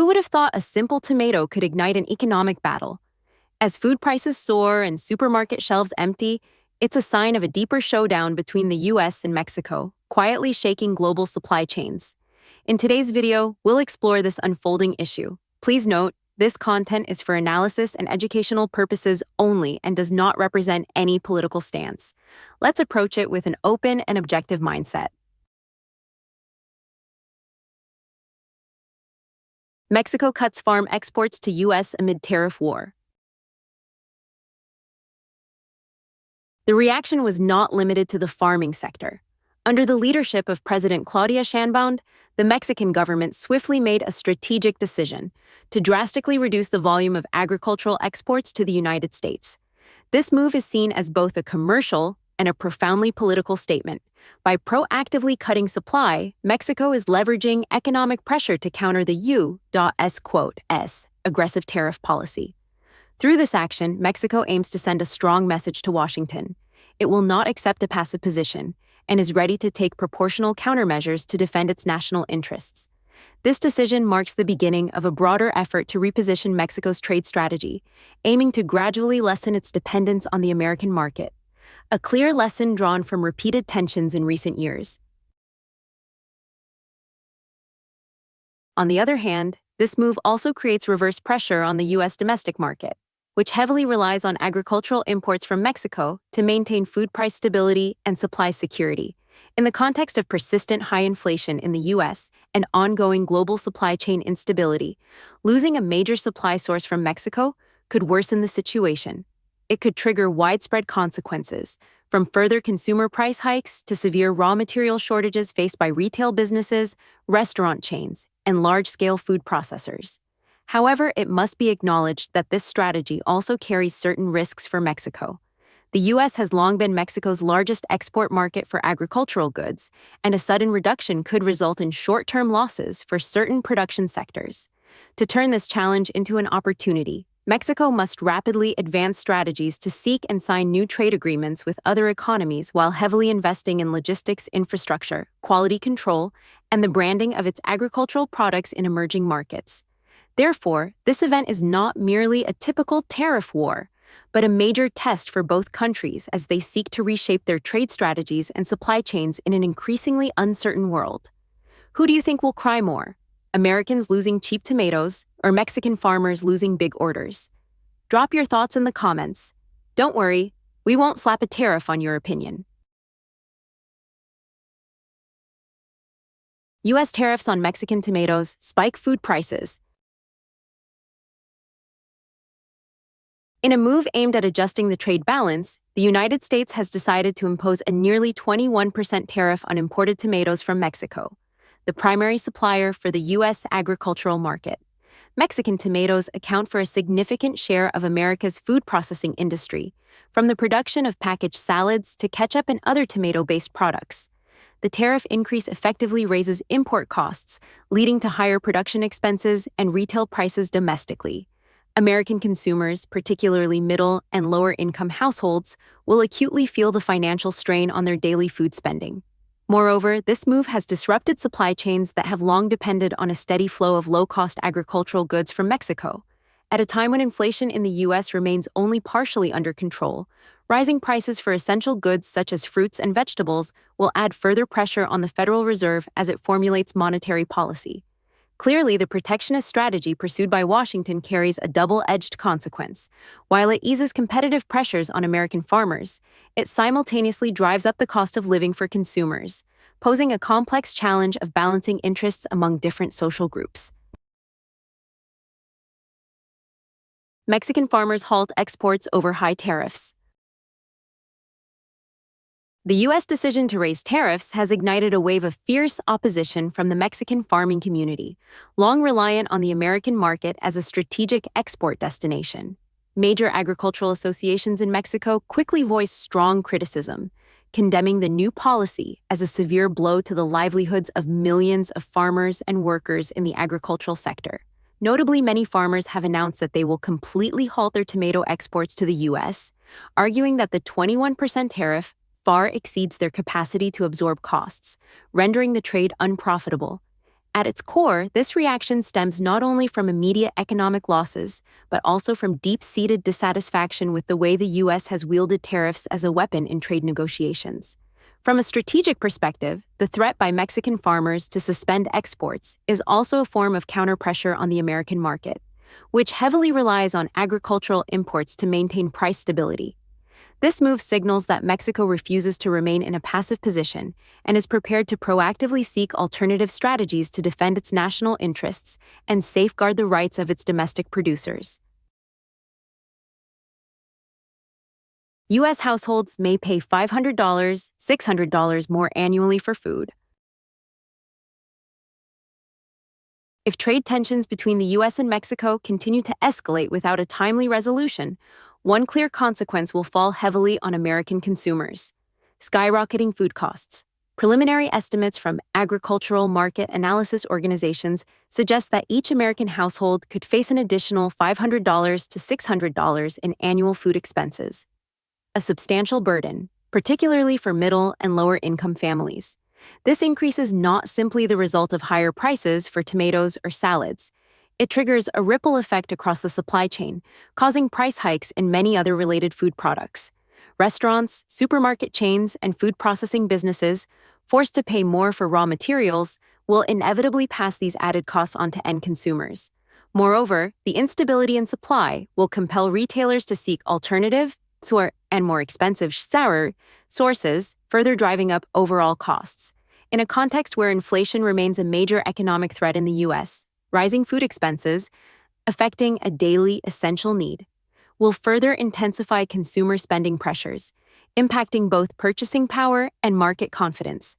Who would have thought a simple tomato could ignite an economic battle? As food prices soar and supermarket shelves empty, it's a sign of a deeper showdown between the US and Mexico, quietly shaking global supply chains. In today's video, we'll explore this unfolding issue. Please note, this content is for analysis and educational purposes only and does not represent any political stance. Let's approach it with an open and objective mindset. Mexico cuts farm exports to US amid tariff war. The reaction was not limited to the farming sector. Under the leadership of President Claudia Sheinbaum, the Mexican government swiftly made a strategic decision to drastically reduce the volume of agricultural exports to the United States. This move is seen as both a commercial and a profoundly political statement. By proactively cutting supply, Mexico is leveraging economic pressure to counter the U.S. aggressive tariff policy. Through this action, Mexico aims to send a strong message to Washington. It will not accept a passive position and is ready to take proportional countermeasures to defend its national interests. This decision marks the beginning of a broader effort to reposition Mexico's trade strategy, aiming to gradually lessen its dependence on the American market. A clear lesson drawn from repeated tensions in recent years. On the other hand, this move also creates reverse pressure on the U.S. domestic market, which heavily relies on agricultural imports from Mexico to maintain food price stability and supply security. In the context of persistent high inflation in the U.S. and ongoing global supply chain instability, losing a major supply source from Mexico could worsen the situation. It could trigger widespread consequences, from further consumer price hikes to severe raw material shortages faced by retail businesses, restaurant chains, and large-scale food processors. However, it must be acknowledged that this strategy also carries certain risks for Mexico. The U.S. has long been Mexico's largest export market for agricultural goods, and a sudden reduction could result in short-term losses for certain production sectors. To turn this challenge into an opportunity, Mexico must rapidly advance strategies to seek and sign new trade agreements with other economies while heavily investing in logistics infrastructure, quality control, and the branding of its agricultural products in emerging markets. Therefore, this event is not merely a typical tariff war, but a major test for both countries as they seek to reshape their trade strategies and supply chains in an increasingly uncertain world. Who do you think will cry more? Americans losing cheap tomatoes, or Mexican farmers losing big orders? Drop your thoughts in the comments. Don't worry, we won't slap a tariff on your opinion. U.S. tariffs on Mexican tomatoes spike food prices. In a move aimed at adjusting the trade balance, the United States has decided to impose a nearly 21% tariff on imported tomatoes from Mexico, the primary supplier for the U.S. agricultural market. Mexican tomatoes account for a significant share of America's food processing industry, from the production of packaged salads to ketchup and other tomato-based products. The tariff increase effectively raises import costs, leading to higher production expenses and retail prices domestically. American consumers, particularly middle and lower-income households, will acutely feel the financial strain on their daily food spending. Moreover, this move has disrupted supply chains that have long depended on a steady flow of low-cost agricultural goods from Mexico. At a time when inflation in the U.S. remains only partially under control, rising prices for essential goods such as fruits and vegetables will add further pressure on the Federal Reserve as it formulates monetary policy. Clearly, the protectionist strategy pursued by Washington carries a double-edged consequence. While it eases competitive pressures on American farmers, it simultaneously drives up the cost of living for consumers, posing a complex challenge of balancing interests among different social groups. Mexican farmers halt exports over high tariffs. The U.S. decision to raise tariffs has ignited a wave of fierce opposition from the Mexican farming community, long reliant on the American market as a strategic export destination. Major agricultural associations in Mexico quickly voiced strong criticism, condemning the new policy as a severe blow to the livelihoods of millions of farmers and workers in the agricultural sector. Notably, many farmers have announced that they will completely halt their tomato exports to the U.S., arguing that the 21% tariff far exceeds their capacity to absorb costs, rendering the trade unprofitable. At its core, this reaction stems not only from immediate economic losses, but also from deep-seated dissatisfaction with the way the U.S. has wielded tariffs as a weapon in trade negotiations. From a strategic perspective, the threat by Mexican farmers to suspend exports is also a form of counterpressure on the American market, which heavily relies on agricultural imports to maintain price stability. This move signals that Mexico refuses to remain in a passive position and is prepared to proactively seek alternative strategies to defend its national interests and safeguard the rights of its domestic producers. U.S. households may pay $500, $600 more annually for food. If trade tensions between the U.S. and Mexico continue to escalate without a timely resolution, one clear consequence will fall heavily on American consumers: skyrocketing food costs. Preliminary estimates from agricultural market analysis organizations suggest that each American household could face an additional $500 to $600 in annual food expenses, a substantial burden, particularly for middle and lower income families. This increase is not simply the result of higher prices for tomatoes or salads. It triggers a ripple effect across the supply chain, causing price hikes in many other related food products. Restaurants, supermarket chains, and food processing businesses, forced to pay more for raw materials, will inevitably pass these added costs on to end consumers. Moreover, the instability in supply will compel retailers to seek alternative and more expensive sources, further driving up overall costs. In a context where inflation remains a major economic threat in the U.S., rising food expenses, affecting a daily essential need, will further intensify consumer spending pressures, impacting both purchasing power and market confidence.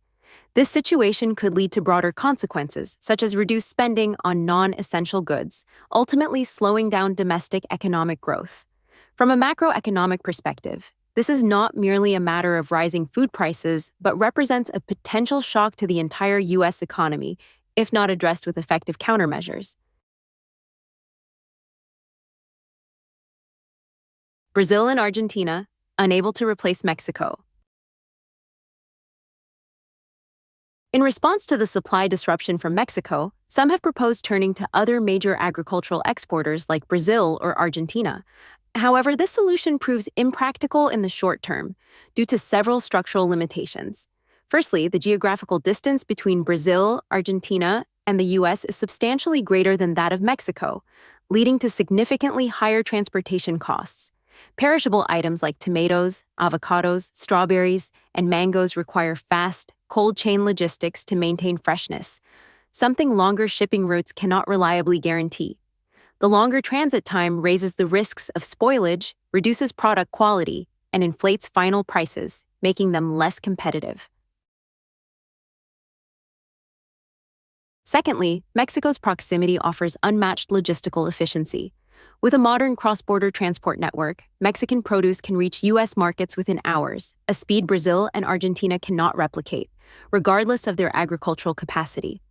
This situation could lead to broader consequences, such as reduced spending on non-essential goods, ultimately slowing down domestic economic growth. From a macroeconomic perspective, this is not merely a matter of rising food prices, but represents a potential shock to the entire U.S. economy, if not addressed with effective countermeasures. Brazil and Argentina, unable to replace Mexico. In response to the supply disruption from Mexico, some have proposed turning to other major agricultural exporters like Brazil or Argentina. However, this solution proves impractical in the short term due to several structural limitations. Firstly, the geographical distance between Brazil, Argentina, and the U.S. is substantially greater than that of Mexico, leading to significantly higher transportation costs. Perishable items like tomatoes, avocados, strawberries, and mangoes require fast, cold chain logistics to maintain freshness, something longer shipping routes cannot reliably guarantee. The longer transit time raises the risks of spoilage, reduces product quality, and inflates final prices, making them less competitive. Secondly, Mexico's proximity offers unmatched logistical efficiency. With a modern cross-border transport network, Mexican produce can reach U.S. markets within hours, a speed Brazil and Argentina cannot replicate, regardless of their agricultural capacity.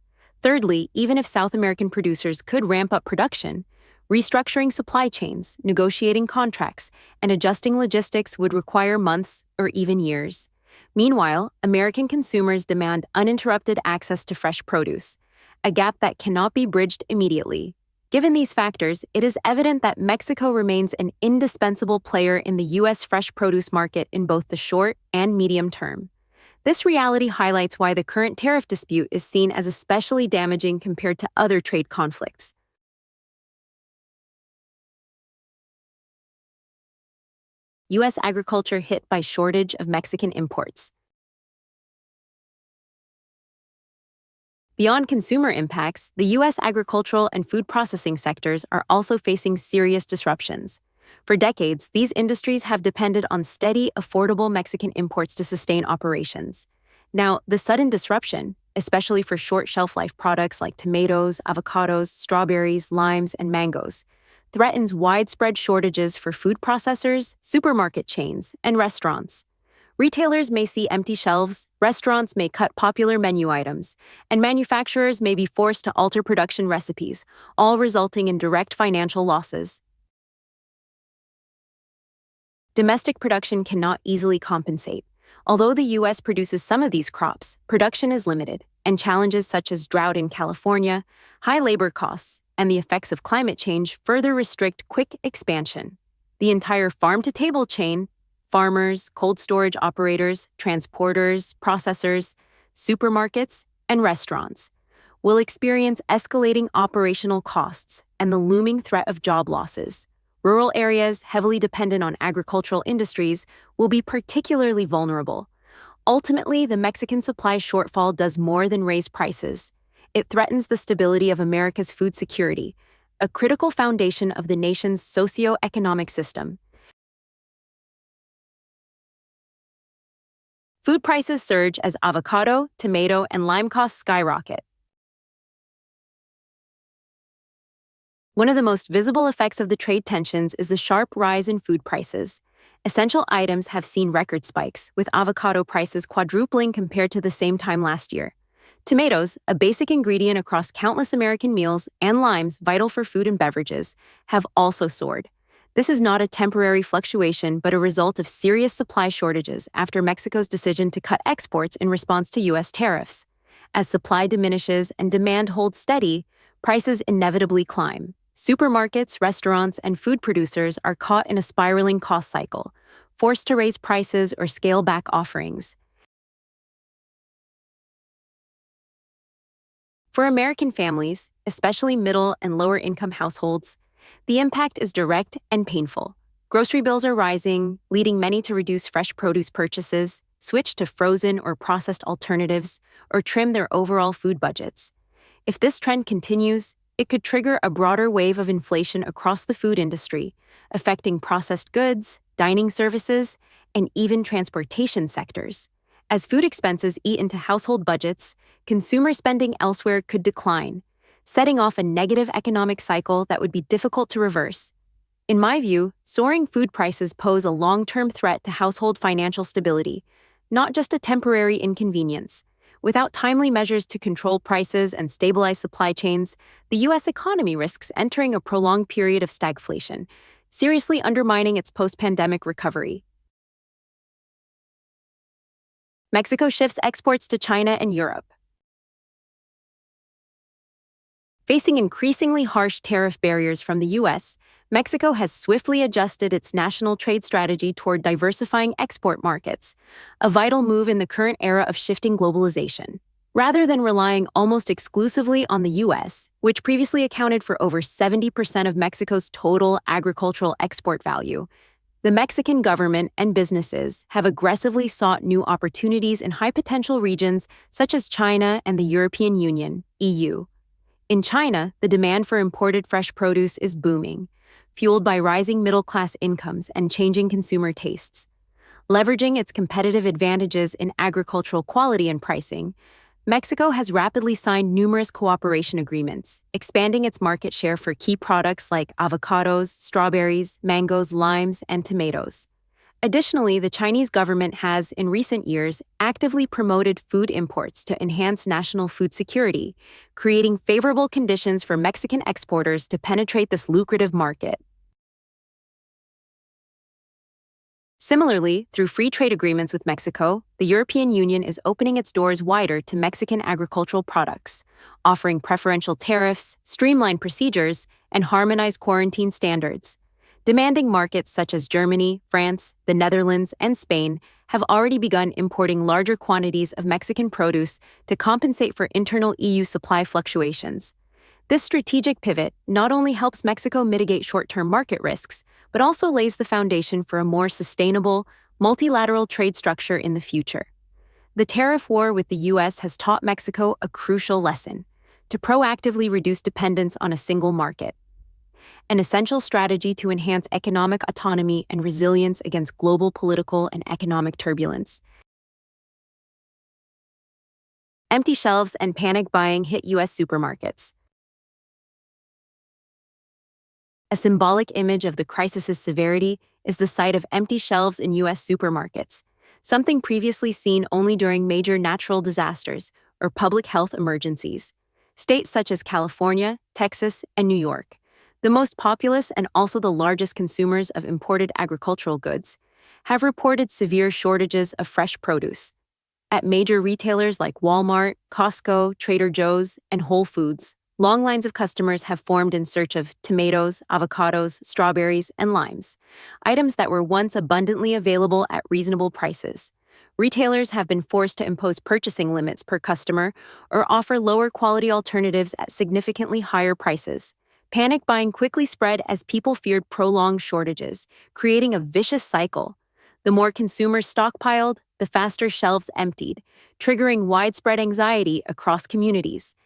Thirdly, even if South American producers could ramp up production, restructuring supply chains, negotiating contracts, and adjusting logistics would require months or even years. Meanwhile, American consumers demand uninterrupted access to fresh produce, a gap that cannot be bridged immediately. Given these factors, it is evident that Mexico remains an indispensable player in the U.S. fresh produce market in both the short and medium term. This reality highlights why the current tariff dispute is seen as especially damaging compared to other trade conflicts. U.S. agriculture hit by shortage of Mexican imports. Beyond consumer impacts, the U.S. agricultural and food processing sectors are also facing serious disruptions. For decades, these industries have depended on steady, affordable Mexican imports to sustain operations. Now, the sudden disruption, especially for short shelf-life products like tomatoes, avocados, strawberries, limes, and mangoes, threatens widespread shortages for food processors, supermarket chains, and restaurants. Retailers may see empty shelves, restaurants may cut popular menu items, and manufacturers may be forced to alter production recipes, all resulting in direct financial losses. Domestic production cannot easily compensate. Although the U.S. produces some of these crops, production is limited. and challenges such as drought in California, high labor costs, and the effects of climate change further restrict quick expansion. The entire farm-to-table chain, farmers, cold storage operators, transporters, processors, supermarkets, and restaurants, will experience escalating operational costs and the looming threat of job losses. Rural areas heavily dependent on agricultural industries will be particularly vulnerable. Ultimately, the Mexican supply shortfall does more than raise prices. It threatens the stability of America's food security, a critical foundation of the nation's socio-economic system. Food prices surge as avocado, tomato, and lime costs skyrocket. One of the most visible effects of the trade tensions is the sharp rise in food prices. Essential items have seen record spikes, with avocado prices quadrupling compared to the same time last year. Tomatoes, a basic ingredient across countless American meals, and limes, vital for food and beverages, have also soared. This is not a temporary fluctuation, but a result of serious supply shortages after Mexico's decision to cut exports in response to U.S. tariffs. As supply diminishes and demand holds steady, prices inevitably climb. Supermarkets, restaurants, and food producers are caught in a spiraling cost cycle, forced to raise prices or scale back offerings. For American families, especially middle and lower-income households, the impact is direct and painful. Grocery bills are rising, leading many to reduce fresh produce purchases, switch to frozen or processed alternatives, or trim their overall food budgets. If this trend continues, it could trigger a broader wave of inflation across the food industry, affecting processed goods, dining services, and even transportation sectors. As food expenses eat into household budgets, consumer spending elsewhere could decline, setting off a negative economic cycle that would be difficult to reverse. In my view, soaring food prices pose a long-term threat to household financial stability, not just a temporary inconvenience. Without timely measures to control prices and stabilize supply chains, the U.S. economy risks entering a prolonged period of stagflation, seriously undermining its post-pandemic recovery. Mexico shifts exports to China and Europe. Facing increasingly harsh tariff barriers from the U.S., Mexico has swiftly adjusted its national trade strategy toward diversifying export markets, a vital move in the current era of shifting globalization. Rather than relying almost exclusively on the U.S., which previously accounted for over 70% of Mexico's total agricultural export value, the Mexican government and businesses have aggressively sought new opportunities in high-potential regions such as China and the European Union, EU. In China, the demand for imported fresh produce is booming, fueled by rising middle-class incomes and changing consumer tastes. Leveraging its competitive advantages in agricultural quality and pricing, Mexico has rapidly signed numerous cooperation agreements, expanding its market share for key products like avocados, strawberries, mangoes, limes, and tomatoes. Additionally, the Chinese government has, in recent years, actively promoted food imports to enhance national food security, creating favorable conditions for Mexican exporters to penetrate this lucrative market. Similarly, through free trade agreements with Mexico, the European Union is opening its doors wider to Mexican agricultural products, offering preferential tariffs, streamlined procedures, and harmonized quarantine standards. Demanding markets such as Germany, France, the Netherlands, and Spain have already begun importing larger quantities of Mexican produce to compensate for internal EU supply fluctuations. This strategic pivot not only helps Mexico mitigate short-term market risks, but also lays the foundation for a more sustainable, multilateral trade structure in the future. The tariff war with the U.S. has taught Mexico a crucial lesson: to proactively reduce dependence on a single market. An essential strategy to enhance economic autonomy and resilience against global political and economic turbulence. Empty shelves and panic buying hit U.S. supermarkets. A symbolic image of the crisis's severity is the sight of empty shelves in U.S. supermarkets, something previously seen only during major natural disasters or public health emergencies. States such as California, Texas, and New York, the most populous and also the largest consumers of imported agricultural goods, have reported severe shortages of fresh produce. At major retailers like Walmart, Costco, Trader Joe's, and Whole Foods, long lines of customers have formed in search of tomatoes, avocados, strawberries, and limes, items that were once abundantly available at reasonable prices. Retailers have been forced to impose purchasing limits per customer or offer lower quality alternatives at significantly higher prices. Panic buying quickly spread as people feared prolonged shortages, creating a vicious cycle. The more consumers stockpiled, the faster shelves emptied, triggering widespread anxiety across communities.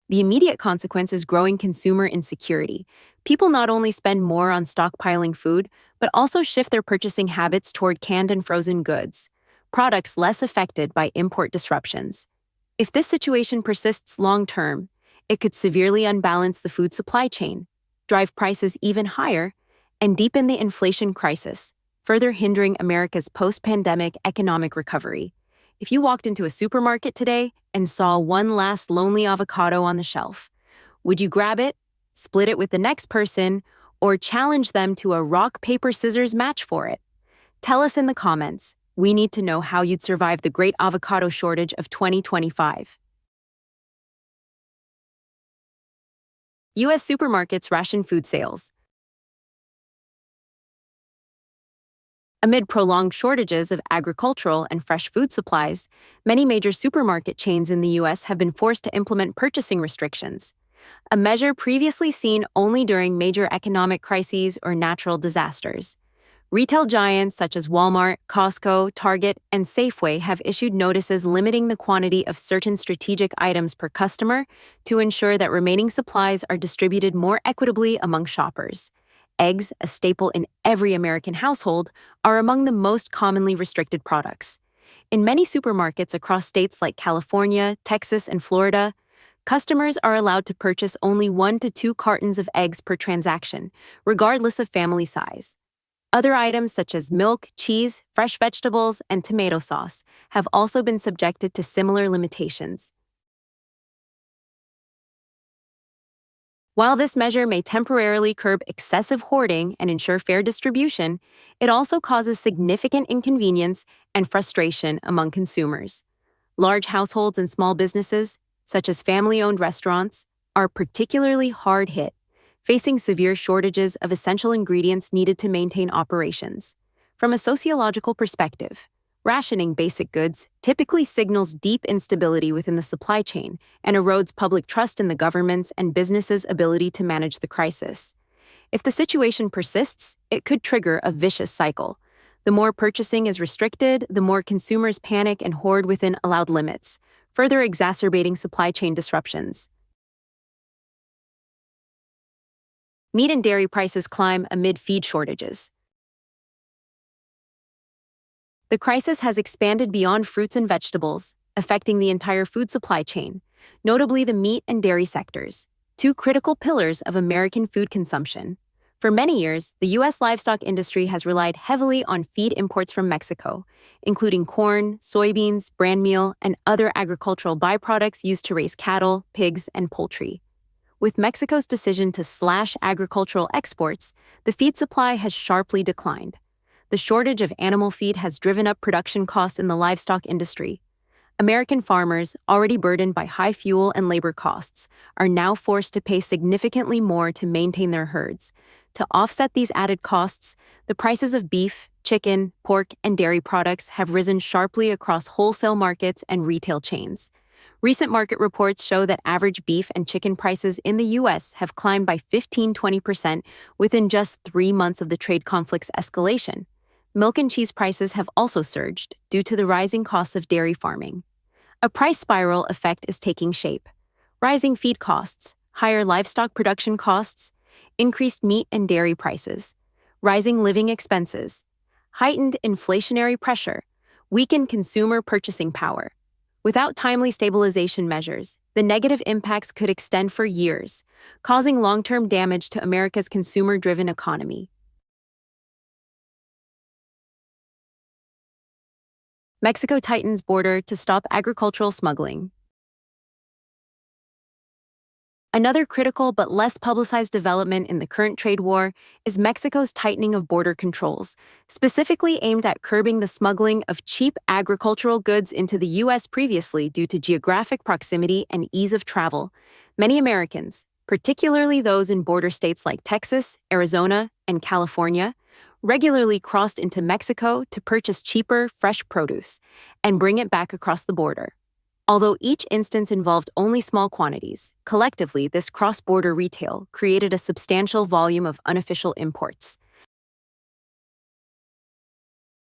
The immediate consequence is growing consumer insecurity. People not only spend more on stockpiling food, but also shift their purchasing habits toward canned and frozen goods, products less affected by import disruptions. If this situation persists long term, it could severely unbalance the food supply chain, drive prices even higher, and deepen the inflation crisis, further hindering America's post-pandemic economic recovery. If you walked into a supermarket today and saw one last lonely avocado on the shelf, would you grab it, split it with the next person, or challenge them to a rock, paper, scissors match for it? Tell us in the comments. We need to know how you'd survive the great avocado shortage of 2025. U.S. supermarkets ration food sales. Amid prolonged shortages of agricultural and fresh food supplies, many major supermarket chains in the U.S. have been forced to implement purchasing restrictions, a measure previously seen only during major economic crises or natural disasters. Retail giants such as Walmart, Costco, Target, and Safeway have issued notices limiting the quantity of certain strategic items per customer to ensure that remaining supplies are distributed more equitably among shoppers. Eggs, a staple in every American household, are among the most commonly restricted products. In many supermarkets across states like California, Texas, and Florida, customers are allowed to purchase only 1 to 2 cartons of eggs per transaction, regardless of family size. Other items such as milk, cheese, fresh vegetables, and tomato sauce have also been subjected to similar limitations. While this measure may temporarily curb excessive hoarding and ensure fair distribution, it also causes significant inconvenience and frustration among consumers. Large households and small businesses, such as family-owned restaurants, are particularly hard hit, facing severe shortages of essential ingredients needed to maintain operations. From a sociological perspective, rationing basic goods typically signals deep instability within the supply chain and erodes public trust in the government's and businesses' ability to manage the crisis. If the situation persists, it could trigger a vicious cycle. The more purchasing is restricted, the more consumers panic and hoard within allowed limits, further exacerbating supply chain disruptions. Meat and dairy prices climb amid feed shortages. The crisis has expanded beyond fruits and vegetables, affecting the entire food supply chain, notably the meat and dairy sectors, two critical pillars of American food consumption. For many years, the U.S. livestock industry has relied heavily on feed imports from Mexico, including corn, soybeans, bran meal, and other agricultural byproducts used to raise cattle, pigs, and poultry. With Mexico's decision to slash agricultural exports, the feed supply has sharply declined. The shortage of animal feed has driven up production costs in the livestock industry. American farmers, already burdened by high fuel and labor costs, are now forced to pay significantly more to maintain their herds. To offset these added costs, the prices of beef, chicken, pork, and dairy products have risen sharply across wholesale markets and retail chains. Recent market reports show that average beef and chicken prices in the U.S. have climbed by 15–20% within just 3 months of the trade conflict's escalation. Milk and cheese prices have also surged due to the rising costs of dairy farming. A price spiral effect is taking shape. Rising feed costs, higher livestock production costs, increased meat and dairy prices, rising living expenses, heightened inflationary pressure, weakened consumer purchasing power. Without timely stabilization measures, the negative impacts could extend for years, causing long-term damage to America's consumer-driven economy. Mexico tightens border to stop agricultural smuggling. Another critical but less publicized development in the current trade war is Mexico's tightening of border controls, specifically aimed at curbing the smuggling of cheap agricultural goods into the U.S. previously due to geographic proximity and ease of travel. Many Americans, particularly those in border states like Texas, Arizona, and California, regularly crossed into Mexico to purchase cheaper, fresh produce and bring it back across the border. Although each instance involved only small quantities, collectively this cross-border retail created a substantial volume of unofficial imports.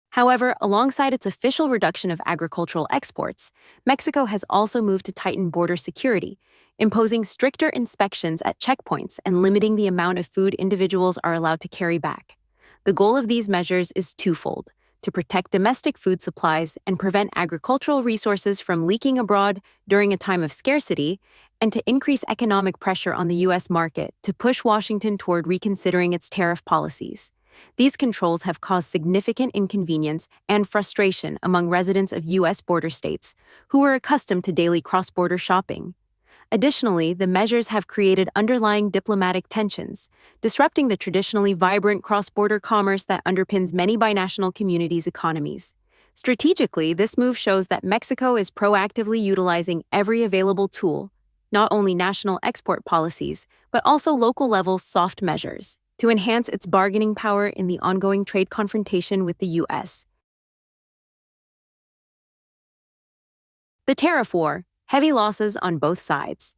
However, alongside its official reduction of agricultural exports, Mexico has also moved to tighten border security, imposing stricter inspections at checkpoints and limiting the amount of food individuals are allowed to carry back. The goal of these measures is twofold: to protect domestic food supplies and prevent agricultural resources from leaking abroad during a time of scarcity, and to increase economic pressure on the U.S. market to push Washington toward reconsidering its tariff policies. These controls have caused significant inconvenience and frustration among residents of U.S. border states who are accustomed to daily cross-border shopping. Additionally, the measures have created underlying diplomatic tensions, disrupting the traditionally vibrant cross-border commerce that underpins many binational communities' economies. Strategically, this move shows that Mexico is proactively utilizing every available tool, not only national export policies, but also local-level soft measures, to enhance its bargaining power in the ongoing trade confrontation with the U.S. The tariff war. Heavy losses on both sides.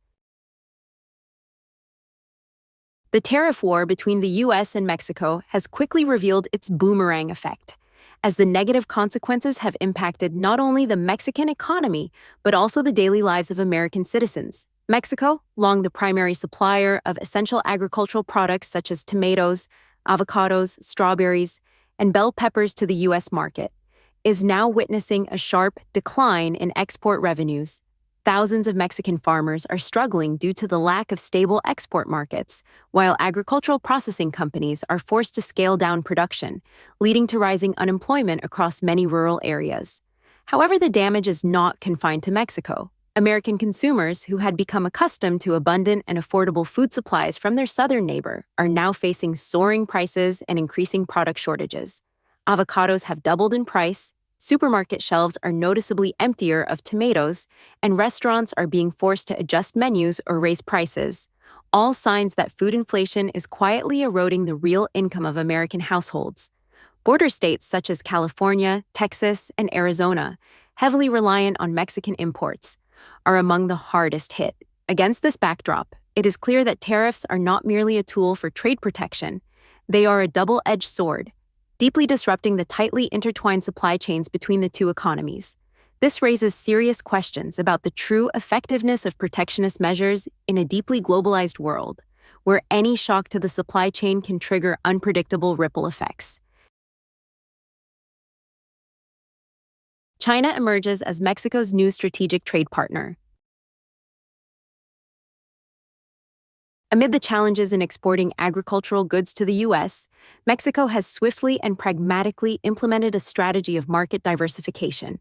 The tariff war between the U.S. and Mexico has quickly revealed its boomerang effect, as the negative consequences have impacted not only the Mexican economy, but also the daily lives of American citizens. Mexico, long the primary supplier of essential agricultural products such as tomatoes, avocados, strawberries, and bell peppers to the U.S. market, is now witnessing a sharp decline in export revenues. Thousands of Mexican farmers are struggling due to the lack of stable export markets, while agricultural processing companies are forced to scale down production, leading to rising unemployment across many rural areas. However, the damage is not confined to Mexico. American consumers who had become accustomed to abundant and affordable food supplies from their southern neighbor are now facing soaring prices and increasing product shortages. Avocados have doubled in price, supermarket shelves are noticeably emptier of tomatoes, and restaurants are being forced to adjust menus or raise prices, all signs that food inflation is quietly eroding the real income of American households. Border states such as California, Texas, and Arizona, heavily reliant on Mexican imports, are among the hardest hit. Against this backdrop, it is clear that tariffs are not merely a tool for trade protection, they are a double-edged sword, deeply disrupting the tightly intertwined supply chains between the two economies. This raises serious questions about the true effectiveness of protectionist measures in a deeply globalized world, where any shock to the supply chain can trigger unpredictable ripple effects. China emerges as Mexico's new strategic trade partner. Amid the challenges in exporting agricultural goods to the U.S., Mexico has swiftly and pragmatically implemented a strategy of market diversification.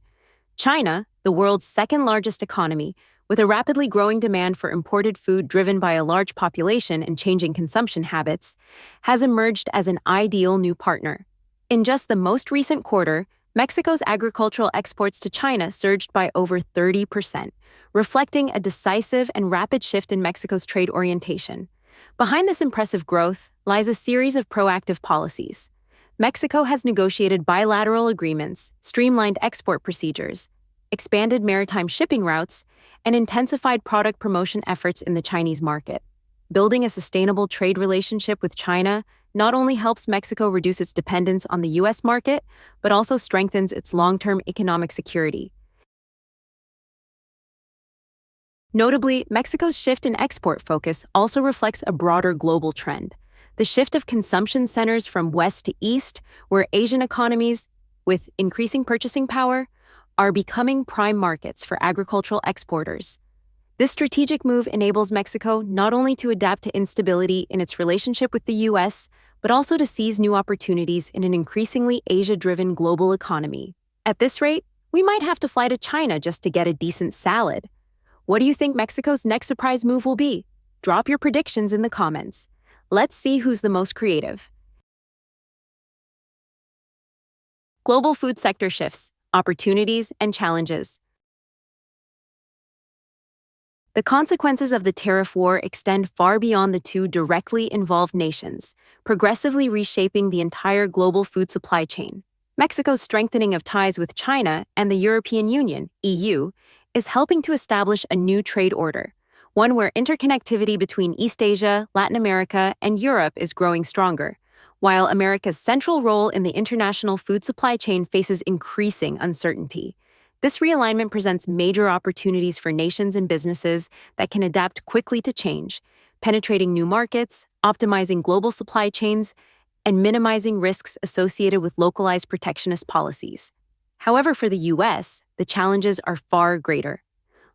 China, the world's second-largest economy, with a rapidly growing demand for imported food driven by a large population and changing consumption habits, has emerged as an ideal new partner. In just the most recent quarter, Mexico's agricultural exports to China surged by over 30%, reflecting a decisive and rapid shift in Mexico's trade orientation. Behind this impressive growth lies a series of proactive policies. Mexico has negotiated bilateral agreements, streamlined export procedures, expanded maritime shipping routes, and intensified product promotion efforts in the Chinese market. Building a sustainable trade relationship with China not only helps Mexico reduce its dependence on the U.S. market, but also strengthens its long-term economic security. Notably, Mexico's shift in export focus also reflects a broader global trend: the shift of consumption centers from west to east, where Asian economies, with increasing purchasing power, are becoming prime markets for agricultural exporters. This strategic move enables Mexico not only to adapt to instability in its relationship with the U.S., but also to seize new opportunities in an increasingly Asia-driven global economy. At this rate, we might have to fly to China just to get a decent salad. What do you think Mexico's next surprise move will be? Drop your predictions in the comments. Let's see who's the most creative. Global food sector shifts, opportunities, and challenges. The consequences of the tariff war extend far beyond the two directly involved nations, progressively reshaping the entire global food supply chain. Mexico's strengthening of ties with China and the European Union, EU, is helping to establish a new trade order, one where interconnectivity between East Asia, Latin America, and Europe is growing stronger, while America's central role in the international food supply chain faces increasing uncertainty. This realignment presents major opportunities for nations and businesses that can adapt quickly to change, penetrating new markets, optimizing global supply chains, and minimizing risks associated with localized protectionist policies. However, for the U.S., the challenges are far greater.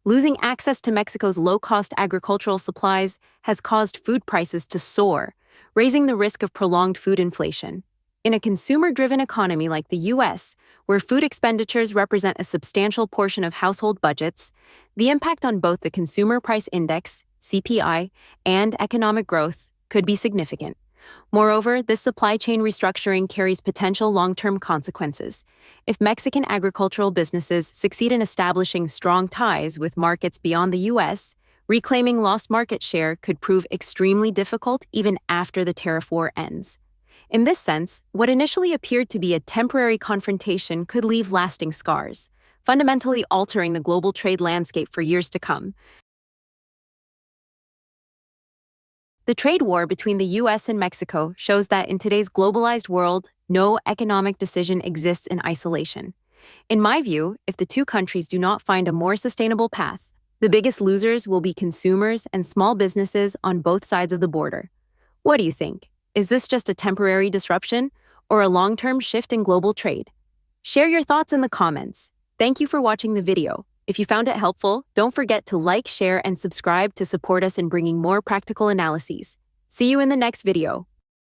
Losing access to Mexico's low-cost agricultural supplies has caused food prices to soar, raising the risk of prolonged food inflation. In a consumer-driven economy like the U.S., where food expenditures represent a substantial portion of household budgets, the impact on both the Consumer Price Index, CPI, and economic growth could be significant. Moreover, this supply chain restructuring carries potential long-term consequences. If Mexican agricultural businesses succeed in establishing strong ties with markets beyond the U.S., reclaiming lost market share could prove extremely difficult even after the tariff war ends. In this sense, what initially appeared to be a temporary confrontation could leave lasting scars, fundamentally altering the global trade landscape for years to come. The trade war between the U.S. and Mexico shows that in today's globalized world, no economic decision exists in isolation. In my view, if the two countries do not find a more sustainable path, the biggest losers will be consumers and small businesses on both sides of the border. What do you think? Is this just a temporary disruption or a long-term shift in global trade? Share your thoughts in the comments. Thank you for watching the video. If you found it helpful, don't forget to like, share, and subscribe to support us in bringing more practical analyses. See you in the next video.